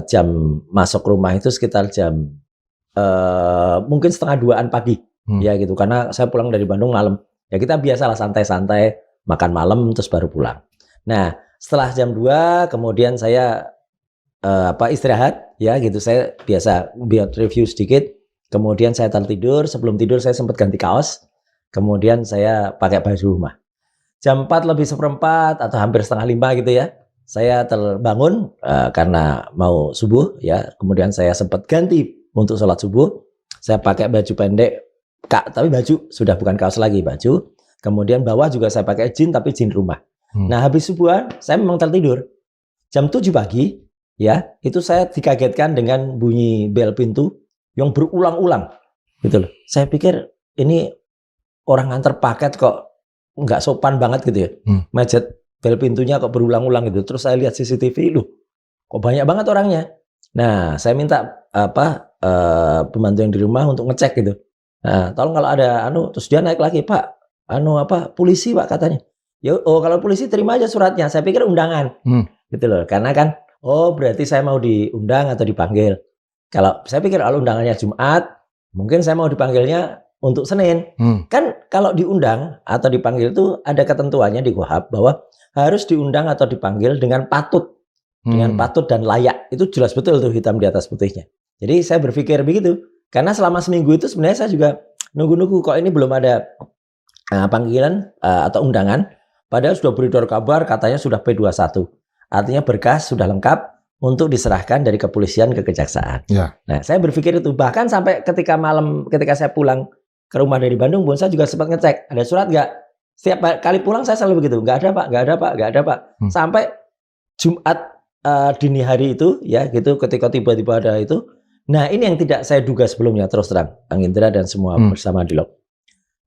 jam masuk rumah itu sekitar jam mungkin 1:30 pagi ya gitu, karena saya pulang dari Bandung malam. Ya kita biasalah santai-santai makan malam terus baru pulang. Nah, setelah jam 2 kemudian saya istirahat ya gitu. Saya biasa buat review sedikit. Kemudian saya tertidur, sebelum tidur saya sempat ganti kaos. Kemudian saya pakai baju rumah. Jam 4 lebih seperempat atau hampir 4:30 gitu ya. Saya terbangun karena mau subuh ya. Kemudian saya sempat ganti untuk sholat subuh. Saya pakai baju pendek, tapi baju sudah bukan kaos lagi, baju. Kemudian bawah juga saya pakai jeans tapi jeans rumah. Nah, habis subuhan saya memang tertidur. Jam 7 pagi ya, itu saya dikagetkan dengan bunyi bel pintu yang berulang-ulang gitu loh. Saya pikir ini orang nganter paket kok nggak sopan banget gitu ya. Mejet bel pintunya kok berulang-ulang gitu. Terus saya lihat CCTV, loh kok banyak banget orangnya. Nah, saya minta pembantu yang di rumah untuk ngecek gitu. Nah, tolong kalau ada terus dia naik lagi, Pak, polisi Pak katanya. Kalau polisi terima aja suratnya. Saya pikir undangan. Gitu loh. Karena kan berarti saya mau diundang atau dipanggil. Kalau saya pikir kalau undangannya Jumat, mungkin saya mau dipanggilnya untuk Senin. Kan kalau diundang atau dipanggil itu ada ketentuannya di KUHP bahwa harus diundang atau dipanggil dengan patut. Dengan patut dan layak. Itu jelas betul tuh hitam di atas putihnya. Jadi saya berpikir begitu. Karena selama seminggu itu sebenarnya saya juga nunggu-nunggu kok ini belum ada panggilan atau undangan. Padahal sudah beredar kabar katanya sudah P21. Artinya berkas sudah lengkap untuk diserahkan dari kepolisian ke kejaksaan. Ya. Nah, saya berpikir itu. Bahkan sampai ketika malam, ketika saya pulang ke rumah dari Bandung, saya juga sempat ngecek, ada surat nggak? Setiap kali pulang saya selalu begitu. Nggak ada Pak, nggak ada Pak, nggak ada Pak. Sampai Jumat dini hari itu, ya gitu, ketika tiba-tiba ada itu. Nah, ini yang tidak saya duga sebelumnya, terus terang. Bang Indra dan semua bersama di log.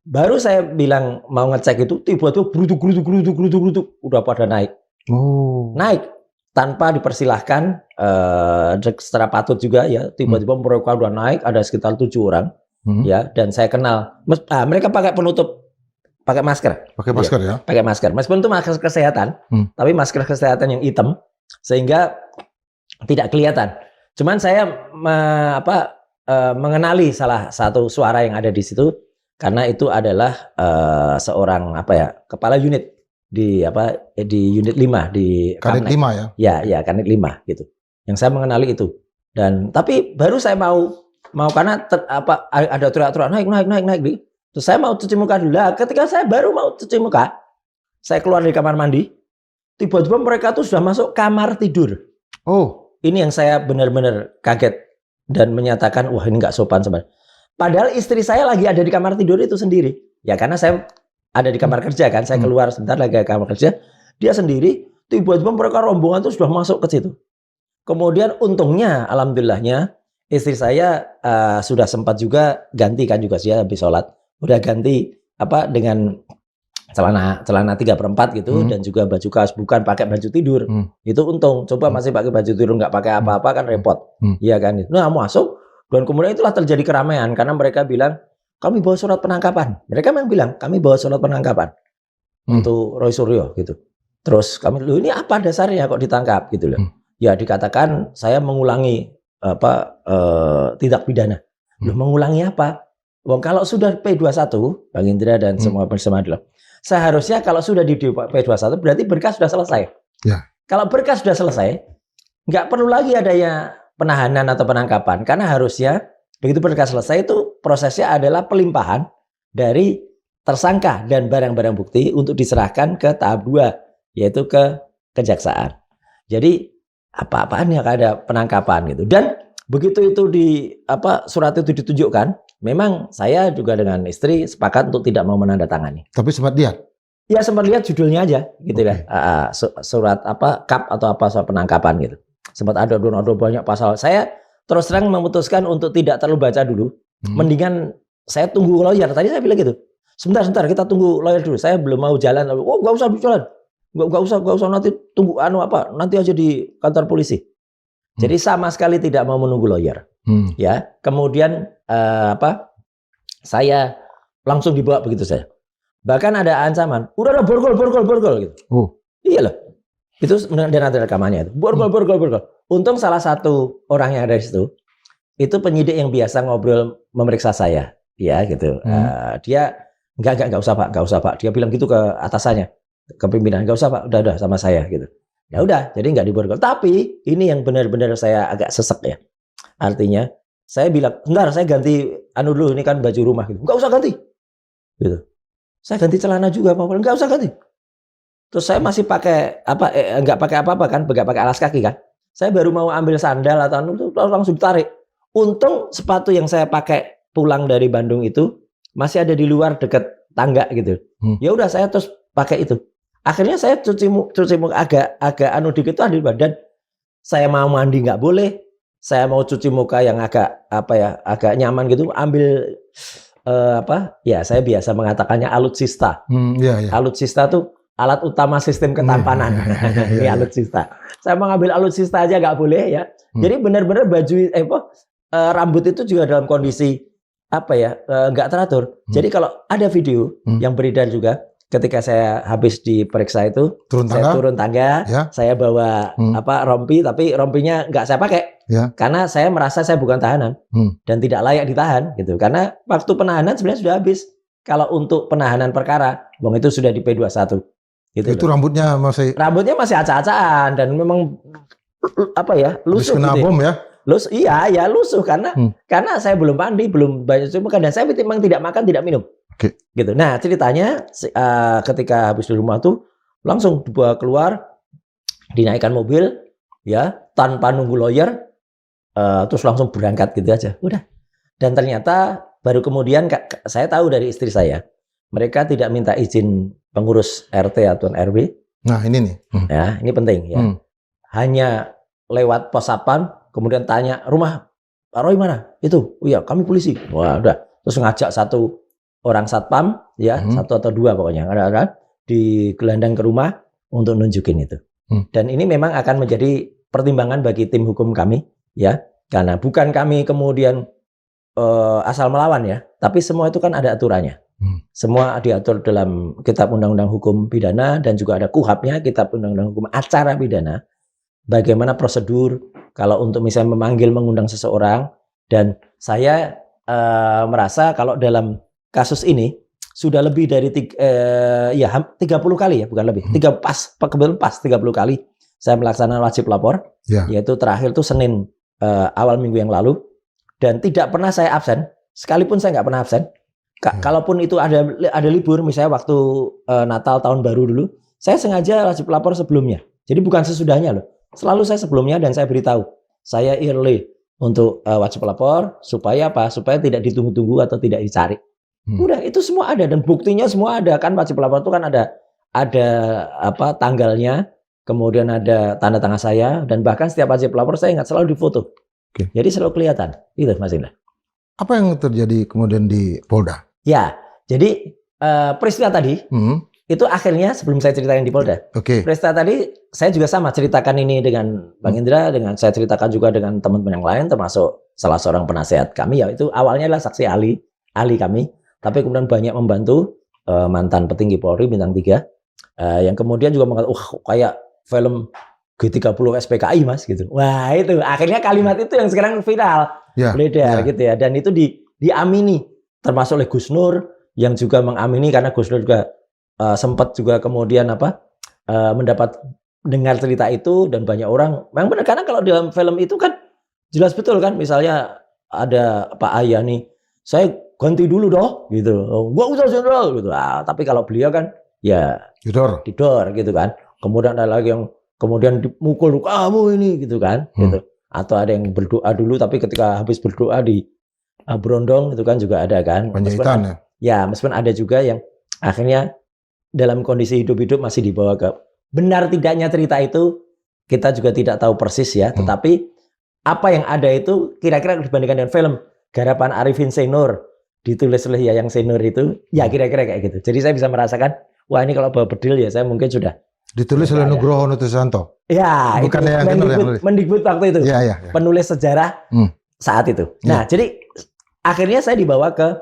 Baru saya bilang mau ngecek itu, tiba-tiba geruduk, udah pada naik. Naik. Tanpa dipersilahkan secara patut juga ya, tiba-tiba mereka udah naik, ada sekitar 7 orang ya, dan saya kenal mereka pakai penutup, pakai masker ya, pakai masker meskipun itu masker kesehatan, tapi masker kesehatan yang hitam sehingga tidak kelihatan. Cuman saya mengenali salah satu suara yang ada di situ karena itu adalah seorang kepala unit di unit 5 di Kanit 5 ya. Ya, Kanit 5 gitu. Yang saya mengenali itu. Dan tapi baru saya mau karena ada teriak-teriak naik. Terus saya mau cuci muka dulu. Nah, ketika saya baru mau cuci muka, saya keluar dari kamar mandi, tiba-tiba mereka tuh sudah masuk kamar tidur. Ini yang saya benar-benar kaget dan menyatakan wah ini nggak sopan sebenarnya. Padahal istri saya lagi ada di kamar tidur itu sendiri. Ya karena saya ada di kamar kerja kan, saya keluar sebentar lagi ke kamar kerja, dia sendiri, tiba-tiba mereka rombongan itu sudah masuk ke situ. Kemudian untungnya, alhamdulillahnya, istri saya sudah sempat juga ganti kan juga sih habis sholat, udah ganti dengan celana 3/4 gitu dan juga baju kaos, bukan pakai baju tidur. Itu untung. Coba masih pakai baju tidur nggak pakai apa-apa kan repot, iya kan? Nah masuk dan kemudian itulah terjadi keramaian karena mereka bilang kami bawa surat penangkapan. Mereka memang bilang, kami bawa surat penangkapan untuk Roy Suryo gitu. Terus kami, ini apa dasarnya kok ditangkap gitu loh. Ya dikatakan saya mengulangi tindak pidana. Mengulangi apa? Kalau sudah P21, Bang Indra dan semua bersama adalah seharusnya kalau sudah di P21 berarti berkas sudah selesai. Ya. Kalau berkas sudah selesai, nggak perlu lagi adanya penahanan atau penangkapan karena harusnya begitu berkas selesai itu prosesnya adalah pelimpahan dari tersangka dan barang-barang bukti untuk diserahkan ke tahap 2 yaitu ke kejaksaan. Jadi apa-apaan yang ada penangkapan gitu. Dan begitu itu surat itu ditunjukkan, memang saya juga dengan istri sepakat untuk tidak mau menandatangani. Tapi sempat lihat? Ya sempat lihat judulnya aja gitu ya. Surat KAP atau soal penangkapan gitu. Sempat ada banyak pasal. Saya terus terang memutuskan untuk tidak terlalu baca dulu. Mendingan saya tunggu lawyer. Tadi saya bilang gitu. Sebentar kita tunggu lawyer dulu. Saya belum mau jalan. Nggak usah jalan. Nggak usah nanti tunggu nanti aja di kantor polisi. Jadi sama sekali tidak mau menunggu lawyer. Ya. Kemudian saya langsung dibawa begitu saya. Bahkan ada ancaman. Udah borgol gitu. Iya loh. Itu dan ada rekamannya itu. Borgol. untung salah satu orang yang ada di situ itu penyidik yang biasa ngobrol memeriksa saya, ya gitu. Dia enggak usah pak. Dia bilang gitu ke atasannya, ke pimpinan, enggak usah pak, udah sama saya gitu. Ya udah, jadi enggak diborgol. Tapi ini yang benar-benar saya agak sesek ya. Artinya saya bilang, enggak, saya ganti dulu, ini kan baju rumah gitu. Enggak usah ganti, gitu. Saya ganti celana juga, Pak. Enggak usah ganti. Terus saya masih pakai enggak pakai apa-apa kan, enggak pakai alas kaki kan. Saya baru mau ambil sandal atau langsung ditarik. Untung sepatu yang saya pakai pulang dari Bandung itu masih ada di luar dekat tangga gitu. Ya udah saya terus pakai itu. Akhirnya saya cuci muka agak dikit tuh di badan. Saya mau mandi nggak boleh. Saya mau cuci muka yang agak nyaman gitu. Ambil ya saya biasa mengatakannya alutsista. Alutsista tuh alat utama sistem ketampanan. Ini alutsista. Saya mau ngambil alutsista aja nggak boleh ya. Jadi benar-benar baju rambut itu juga dalam kondisi nggak teratur. Jadi kalau ada video yang beredar juga ketika saya habis diperiksa itu saya turun tangga, ya. Saya bawa rompi, tapi rompinya nggak saya pakai karena saya merasa saya bukan tahanan dan tidak layak ditahan gitu. Karena waktu penahanan sebenarnya sudah habis. Kalau untuk penahanan perkara, itu sudah di P21. Gitu itu loh. Rambutnya masih acak-acakan dan memang lusuh kena gitu. Bom ya. Lusuh karena saya belum mandi, belum banyak cuci muka dan saya memang tidak makan, tidak minum. Gitu. Nah, ceritanya ketika habis di rumah tuh langsung dibawa keluar, dinaikkan mobil ya, tanpa nunggu lawyer, terus langsung berangkat gitu aja. Udah. Dan ternyata baru kemudian saya tahu dari istri saya, mereka tidak minta izin pengurus RT atau RW. Nah, ini nih. Ya, ini penting ya. Hanya lewat pos satpam, kemudian tanya, rumah Pak Roy mana? Itu, oh ya kami polisi. Wah udah, terus ngajak satu orang satpam, ya satu atau dua pokoknya, ada digelandang ke rumah untuk nunjukin itu. Dan ini memang akan menjadi pertimbangan bagi tim hukum kami, ya, karena bukan kami kemudian asal melawan ya, tapi semua itu kan ada aturannya. Semua diatur dalam Kitab Undang-Undang Hukum Pidana dan juga ada KUHAP-nya, Kitab Undang-Undang Hukum Acara Pidana. Bagaimana prosedur kalau untuk misalnya memanggil mengundang seseorang, dan saya merasa kalau dalam kasus ini sudah lebih dari 30 kali ya, bukan lebih. 30 kali saya melaksanakan wajib lapor, yaitu terakhir tuh Senin awal minggu yang lalu, dan tidak pernah saya absen, sekalipun saya nggak pernah absen. Kalaupun itu ada libur, misalnya waktu Natal tahun baru dulu, saya sengaja wajib lapor sebelumnya. Jadi bukan sesudahnya loh. Selalu saya sebelumnya dan saya beritahu, saya early untuk wajib lapor supaya apa? Supaya tidak ditunggu-tunggu atau tidak dicari. Udah, itu semua ada dan buktinya semua ada kan. Wajib lapor itu kan ada tanggalnya, kemudian ada tanda tangan saya, dan bahkan setiap wajib lapor saya ingat selalu difoto. Jadi selalu kelihatan. Itu Mas Indra. Apa yang terjadi kemudian di Polda? Ya, jadi peristiwa tadi itu akhirnya sebelum saya ceritain di Polda. Peristiwa tadi saya juga sama ceritakan ini dengan Bang Indra, dengan saya ceritakan juga dengan teman-teman yang lain, termasuk salah seorang penasehat kami, yaitu awalnya adalah saksi ahli kami, tapi kemudian banyak membantu mantan petinggi Polri bintang 3 yang kemudian juga mengatakan, kayak film G30 SPKI Mas gitu. Wah itu akhirnya kalimat itu yang sekarang viral, beredar gitu ya, dan itu diamini termasuk oleh Gus Nur yang juga mengamini, karena Gus Nur juga sempat juga kemudian mendapat dengar cerita itu, dan banyak orang memang benar, karena kalau dalam film itu kan jelas betul kan, misalnya ada Pak Ayah nih, saya ganti dulu doh gitu, gua usah jenderal gitu. Tapi kalau beliau kan ya didor gitu kan, kemudian ada lagi yang kemudian dimukul, kamu ini gitu kan, gitu. Atau ada yang berdoa dulu, tapi ketika habis berdoa di berondong itu kan juga ada kan, penjahitan meskipun ada juga yang akhirnya dalam kondisi hidup-hidup masih dibawa ke. Benar tidaknya cerita itu kita juga tidak tahu persis ya, tetapi apa yang ada itu kira-kira dibandingkan dengan film garapan Arifin Senur, ditulis oleh Yayang Senur itu, ya kira-kira kayak gitu. Jadi saya bisa merasakan, wah ini kalau bawa bedil ya saya mungkin sudah. Ditulis oleh Nugroho Nursanto. Ya, bukan itu Mendikbud waktu itu. Ya. Penulis sejarah saat itu. Nah, jadi akhirnya saya dibawa ke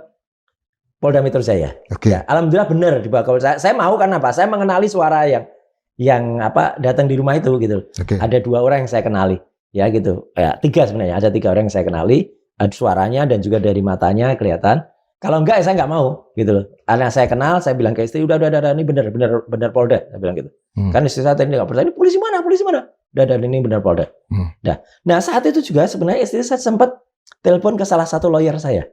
Polda Metro Jaya. Ya, alhamdulillah benar dibawa ke Polda. Saya mau karena apa? Saya mengenali suara yang datang di rumah itu gitu. Ada 2 orang yang saya kenali. ya gitu. Ya, 3 sebenarnya, ada 3 orang yang saya kenali, suaranya dan juga dari matanya kelihatan. Kalau enggak, saya nggak mau, gitu loh. Karena saya kenal, saya bilang ke istri, udah, ini benar Polda, saya bilang gitu. Kan istri saya tadi nggak percaya, ini polisi mana? Udah, ini benar Polda. Nah, saat itu juga sebenarnya istri saya sempat telepon ke salah satu lawyer saya.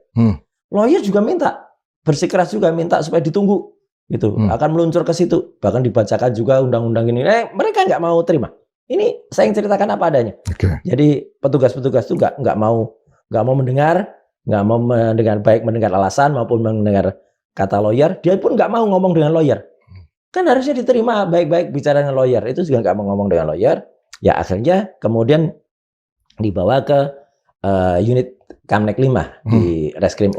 Lawyer juga minta, bersikeras juga minta supaya ditunggu, gitu. Akan meluncur ke situ, bahkan dibacakan juga undang-undang ini. Mereka nggak mau terima. Ini saya yang ceritakan apa adanya. Jadi petugas-petugas itu nggak mau mendengar. Nggak mau mendengar, baik mendengar alasan maupun mendengar kata lawyer, dia pun nggak mau ngomong dengan lawyer. Kan harusnya diterima baik-baik bicara dengan lawyer, itu juga nggak mau ngomong dengan lawyer. Ya akhirnya kemudian dibawa ke unit Kamnek 5 di Reskrim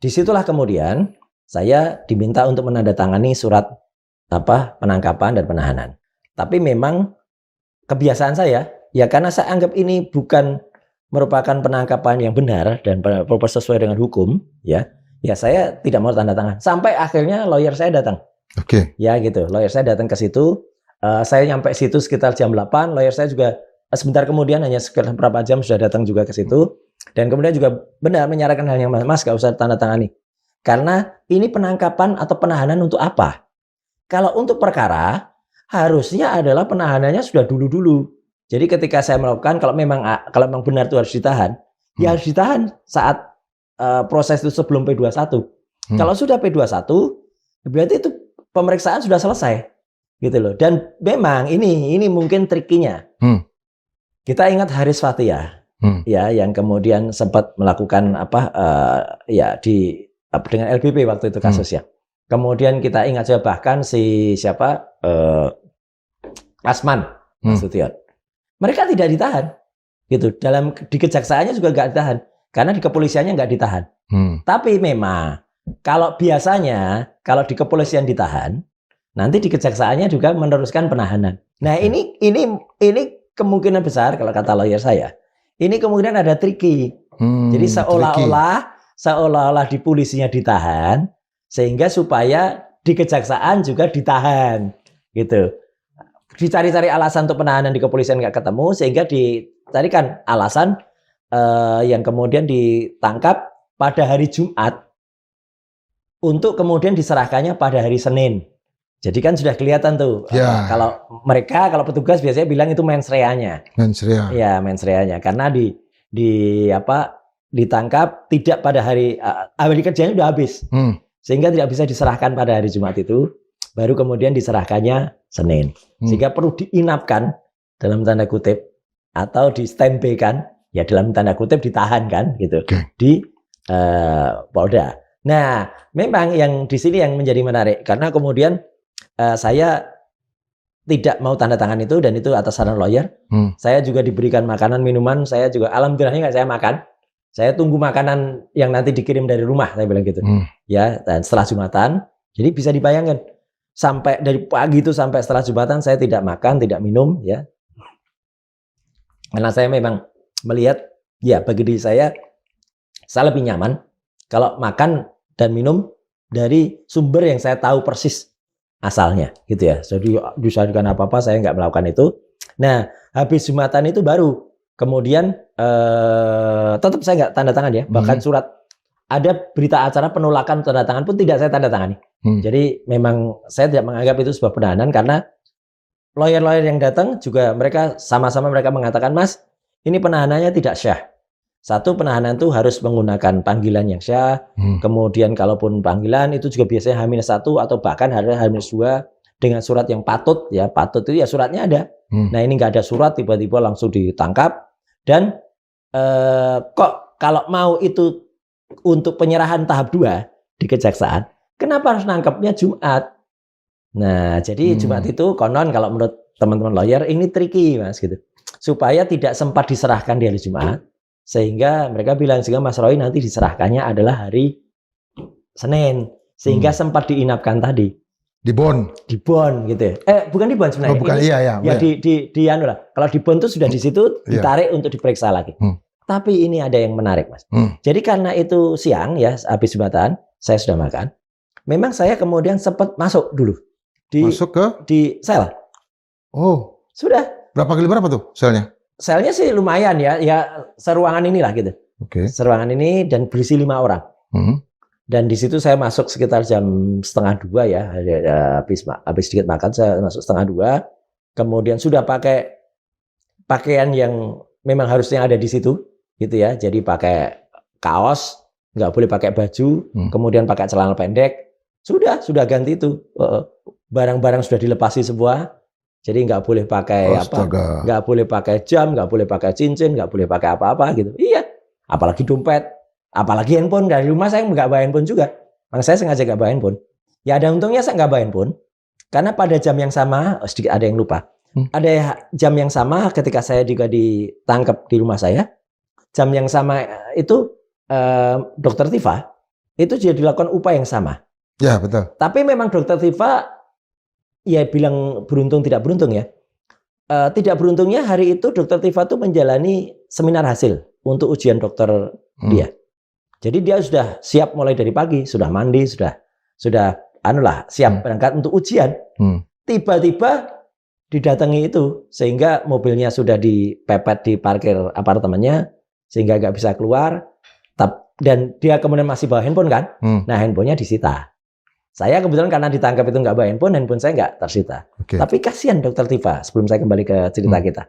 Disitulah kemudian saya diminta untuk menandatangani surat penangkapan dan penahanan. Tapi memang kebiasaan saya, ya karena saya anggap ini bukan merupakan penangkapan yang benar dan sesuai dengan hukum, ya saya tidak mau tanda tangan. Sampai akhirnya lawyer saya datang. Ya gitu, lawyer saya datang ke situ. Saya nyampe situ sekitar jam 8. Lawyer saya juga sebentar kemudian, hanya sekitar berapa jam sudah datang juga ke situ. Dan kemudian juga benar menyarankan hal yang mas gak usah tanda tangani. Karena ini penangkapan atau penahanan untuk apa? Kalau untuk perkara, harusnya adalah penahanannya sudah dulu-dulu. Jadi ketika saya melakukan, kalau memang benar itu harus ditahan, ya harus ditahan saat proses itu sebelum P21. Kalau sudah P21, berarti itu pemeriksaan sudah selesai, gitu loh. Dan memang ini mungkin trikinya. Kita ingat Haris Fathia, ya, yang kemudian sempat melakukan dengan LBP waktu itu kasusnya. Kemudian kita ingat juga bahkan si Asman Nasution. Mereka tidak ditahan, gitu. Di kejaksaannya juga nggak ditahan, karena di kepolisiannya nggak ditahan. Tapi memang kalau biasanya kalau di kepolisian ditahan, nanti di kejaksaannya juga meneruskan penahanan. Nah ini kemungkinan besar kalau kata lawyer saya, ini kemungkinan ada tricky. Jadi seolah-olah di polisinya ditahan, sehingga supaya di kejaksaan juga ditahan, gitu. Dicari-cari alasan untuk penahanan di kepolisian nggak ketemu, sehingga dicarikan alasan yang kemudian ditangkap pada hari Jumat untuk kemudian diserahkannya pada hari Senin. Jadi kan sudah kelihatan tuh, kalau petugas biasanya bilang itu mensreanya. Ya, mensreanya, karena ditangkap tidak pada hari kerjanya udah habis, sehingga tidak bisa diserahkan pada hari Jumat itu. Baru kemudian diserahkannya Senin. Sehingga perlu diinapkan dalam tanda kutip, atau di standby-kan, ya dalam tanda kutip ditahan kan, gitu, di Polda. Nah, memang yang di sini yang menjadi menarik, karena kemudian saya tidak mau tanda tangan itu, dan itu atas saran lawyer. Saya juga diberikan makanan, minuman, saya juga alhamdulillahnya nggak saya makan. Saya tunggu makanan yang nanti dikirim dari rumah, saya bilang gitu. Ya, dan setelah Jumatan, jadi bisa dibayangkan. Sampai dari pagi itu sampai setelah Jumatan saya tidak makan, tidak minum, ya. Karena saya memang melihat, ya bagi diri saya lebih nyaman kalau makan dan minum dari sumber yang saya tahu persis asalnya, gitu ya. Jadi disarankan apa-apa saya nggak melakukan itu. Nah, habis Jumatan itu baru kemudian tetap saya nggak tanda tangan, ya. Bahkan surat, ada berita acara penolakan tanda tangan pun tidak saya tanda tangani. Jadi memang saya tidak menganggap itu sebuah penahanan, karena lawyer-lawyer yang datang juga mereka sama-sama mengatakan, Mas, ini penahanannya tidak syah. Satu, penahanan itu harus menggunakan panggilan yang syah. Kemudian kalaupun panggilan itu juga biasanya H-1 atau bahkan H-2 dengan surat yang patut, ya patut itu ya suratnya ada. Nah ini nggak ada surat, tiba-tiba langsung ditangkap. Dan kok kalau mau itu untuk penyerahan tahap 2 di kejaksaan, kenapa harus nangkepnya Jumat? Nah, jadi Jumat itu konon kalau menurut teman-teman lawyer ini tricky, Mas, gitu. Supaya tidak sempat diserahkan di hari Jumat, sehingga mereka bilang sehingga Mas Roy nanti diserahkannya adalah hari Senin, sehingga sempat diinapkan tadi. Di Bon gitu. Bukan di Bon sebenarnya. Bukan, iya. Ya di anu lah. Kalau di Bon itu sudah di situ ditarik untuk diperiksa lagi. Tapi ini ada yang menarik, Mas. Jadi karena itu siang, ya habis Jumatan, saya sudah makan. Memang saya kemudian sempat masuk dulu di sel. Oh. Sudah. Berapa kali berapa tuh selnya? selnya sih lumayan ya, seruangan inilah gitu. Oke. Seruangan ini dan berisi 5 orang. Dan di situ saya masuk sekitar jam 1:30 ya, habis sedikit makan saya masuk 1:30. Kemudian sudah pakai pakaian yang memang harusnya ada di situ, gitu ya. Jadi pakai kaos, nggak boleh pakai baju, kemudian pakai celana pendek. Sudah ganti itu. Barang-barang sudah dilepasi semua. Jadi nggak boleh pakai nggak boleh pakai jam, nggak boleh pakai cincin, nggak boleh pakai apa-apa gitu. Iya, apalagi dompet, apalagi handphone. Dari rumah saya nggak bawa handphone juga. Makanya saya sengaja nggak bawa handphone. Ya ada untungnya saya nggak bawa handphone, karena pada jam yang sama, sedikit ada yang lupa. Ada jam yang sama ketika saya juga ditangkap di rumah saya. Jam yang sama itu Dokter Tifa itu juga dilakukan upaya yang sama. Ya betul. Tapi memang Dokter Tifa ya bilang beruntung tidak beruntung ya. Tidak beruntungnya hari itu Dokter Tifa itu menjalani seminar hasil untuk ujian dokter dia. Jadi dia sudah siap mulai dari pagi, sudah mandi, sudah siap berangkat untuk ujian. Tiba-tiba didatangi itu sehingga mobilnya sudah dipepet di parkir apartemennya sehingga nggak bisa keluar. Dan dia kemudian masih bawa handphone kan? Nah handphonenya disita. Saya kebetulan karena ditangkap itu nggak bawa handphone saya nggak tersita. Tapi kasihan Dokter Tifa sebelum saya kembali ke cerita kita.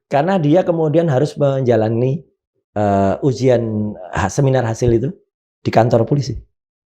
Karena dia kemudian harus menjalani ujian seminar hasil itu di kantor polisi.